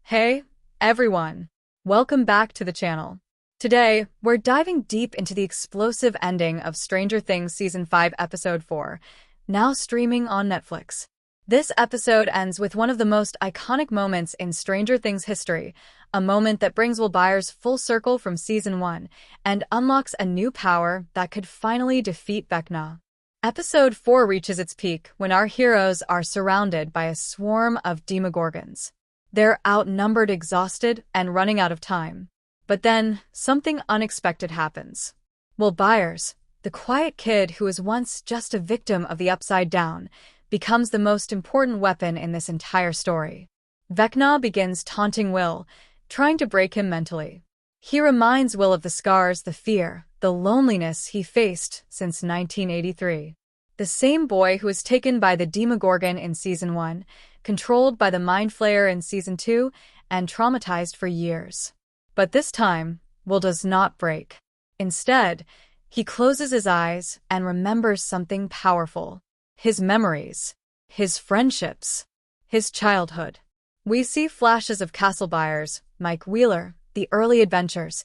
Hey, everyone. Welcome back to the channel. Today, we're diving deep into the explosive ending of Stranger Things Season 5, Episode 4, now streaming on Netflix. This episode ends with one of the most iconic moments in Stranger Things history, a moment that brings Will Byers full circle from Season 1 and unlocks a new power that could finally defeat Vecna. Episode 4 reaches its peak when our heroes are surrounded by a swarm of Demogorgons. They're outnumbered, exhausted, and running out of time. But then, something unexpected happens. Will Byers, the quiet kid who was once just a victim of the Upside Down, becomes the most important weapon in this entire story. Vecna begins taunting Will, trying to break him mentally. He reminds Will of the scars, the fear, the loneliness he faced since 1983. The same boy who was taken by the Demogorgon in Season 1, controlled by the Mind Flayer in Season 2, and traumatized for years. But this time, Will does not break. Instead, he closes his eyes and remembers something powerful. His memories, his friendships, his childhood. We see flashes of Castle Byers, Mike Wheeler, the early adventures,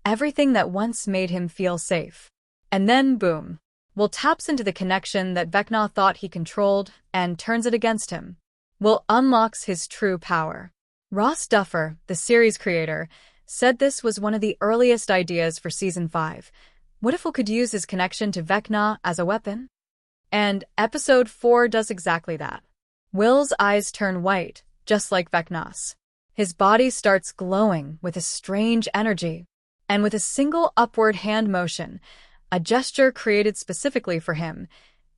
everything that once made him feel safe. And then, boom, Will taps into the connection that Vecna thought he controlled and turns it against him. Will unlocks his true power. Ross Duffer, the series creator, said this was one of the earliest ideas for Season 5. What if Will could use his connection to Vecna as a weapon? And Episode 4 does exactly that. Will's eyes turn white, just like Vecna's. His body starts glowing with a strange energy. And with a single upward hand motion, a gesture created specifically for him,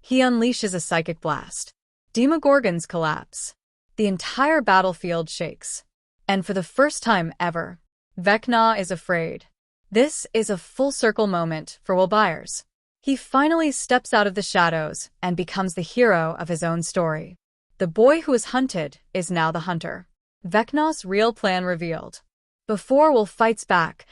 he unleashes a psychic blast. Demogorgons collapse. The entire battlefield shakes. And for the first time ever, Vecna is afraid. This is a full circle moment for Will Byers. He finally steps out of the shadows and becomes the hero of his own story. The boy who was hunted is now the hunter. Vecna's real plan revealed. Before Will fights back,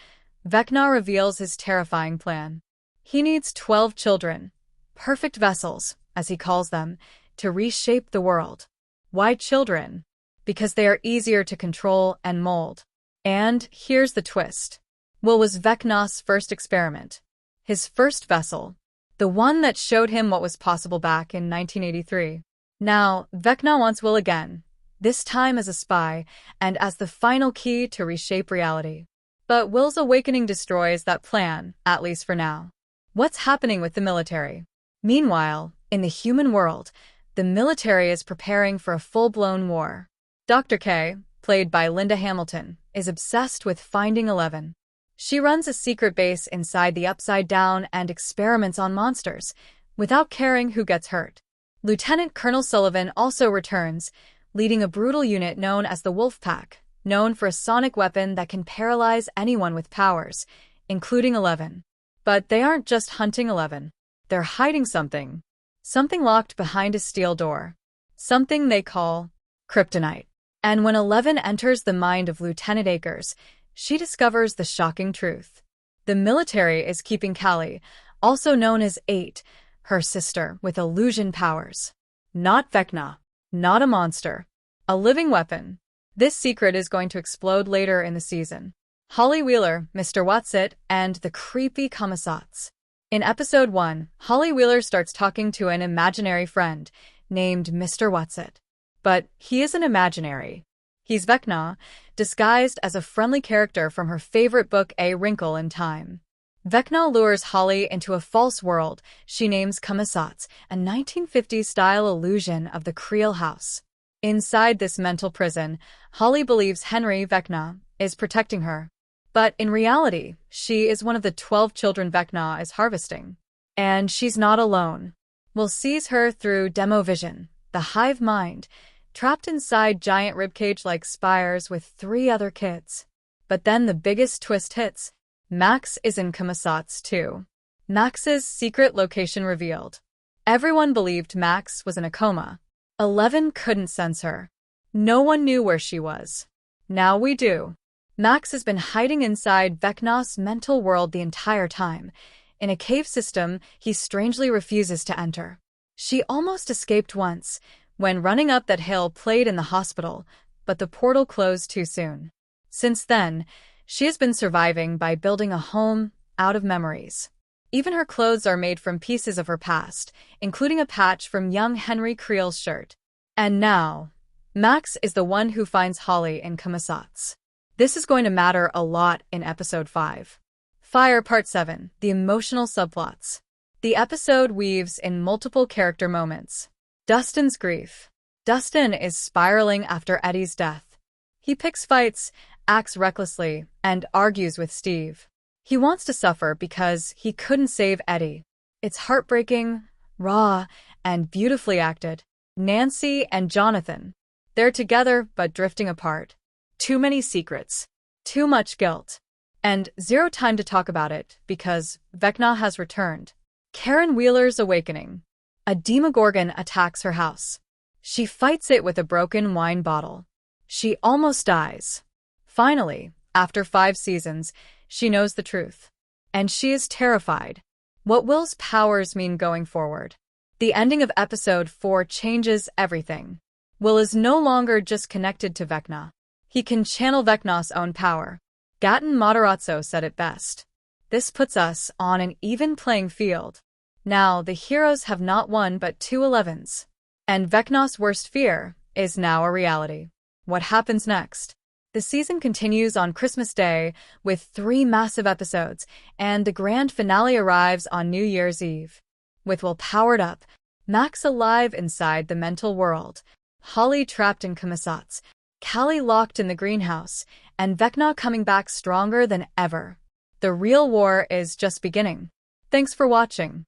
Vecna reveals his terrifying plan. He needs 12 children, perfect vessels, as he calls them, to reshape the world. Why children? Because they are easier to control and mold. And here's the twist. Will was Vecna's first experiment. His first vessel. The one that showed him what was possible back in 1983. Now, Vecna wants Will again, this time as a spy and as the final key to reshape reality. But Will's awakening destroys that plan, at least for now. What's happening with the military? Meanwhile, in the human world, the military is preparing for a full-blown war. Dr. K, played by Linda Hamilton, is obsessed with finding 11. She runs a secret base inside the Upside Down and experiments on monsters, without caring who gets hurt. Lieutenant Colonel Sullivan also returns, leading a brutal unit known as the Wolf Pack, known for a sonic weapon that can paralyze anyone with powers, including 11. But they aren't just hunting 11. They're hiding something. Something locked behind a steel door. Something they call kryptonite. And when 11 enters the mind of Lieutenant Akers, she discovers the shocking truth. The military is keeping Callie, also known as 8, her sister, with illusion powers. Not Vecna. Not a monster. A living weapon. This secret is going to explode later in the season. Holly Wheeler, Mr. Watsit, and the creepy Commissaires. In Episode 1, Holly Wheeler starts talking to an imaginary friend named Mr. Watsit. But he isn't imaginary. He's Vecna, disguised as a friendly character from her favorite book, A Wrinkle in Time. Vecna lures Holly into a false world she names Commissaires, a 1950s-style illusion of the Creel house. Inside this mental prison, Holly believes Henry, Vecna, is protecting her. But in reality, she is one of the 12 children Vecna is harvesting. And she's not alone. Will sees her through Demovision, the hive mind, trapped inside giant ribcage-like spires with 3 other kids. But then the biggest twist hits. Max is in Commissaires too. Max's secret location revealed. Everyone believed Max was in a coma. 11 couldn't sense her. No one knew where she was. Now we do. Max has been hiding inside Vecna's mental world the entire time, in a cave system he strangely refuses to enter. She almost escaped once, when running up that hill played in the hospital, but the portal closed too soon. Since then, she has been surviving by building a home out of memories. Even her clothes are made from pieces of her past, including a patch from young Henry Creel's shirt. And now, Max is the one who finds Holly in Comissats. This is going to matter a lot in Episode 5. Fire Part 7, The Emotional Subplots. The episode weaves in multiple character moments. Dustin's grief. Dustin is spiraling after Eddie's death. He picks fights, acts recklessly, and argues with Steve. He wants to suffer because he couldn't save Eddie. It's heartbreaking, raw, and beautifully acted. Nancy and Jonathan. They're together but drifting apart. Too many secrets. Too much guilt. And zero time to talk about it because Vecna has returned. Karen Wheeler's awakening. A Demogorgon attacks her house. She fights it with a broken wine bottle. She almost dies. Finally, after 5 seasons, she knows the truth. And she is terrified. What Will's powers mean going forward? The ending of Episode 4 changes everything. Will is no longer just connected to Vecna. He can channel Vecna's own power. Gaten Matarazzo said it best. This puts us on an even playing field. Now, the heroes have not one but 2 11s. And Vecna's worst fear is now a reality. What happens next? The season continues on Christmas Day with 3 massive episodes, and the grand finale arrives on New Year's Eve. With Will powered up, Max alive inside the mental world, Holly trapped in Comissats, Callie locked in the greenhouse, and Vecna coming back stronger than ever. The real war is just beginning. Thanks for watching.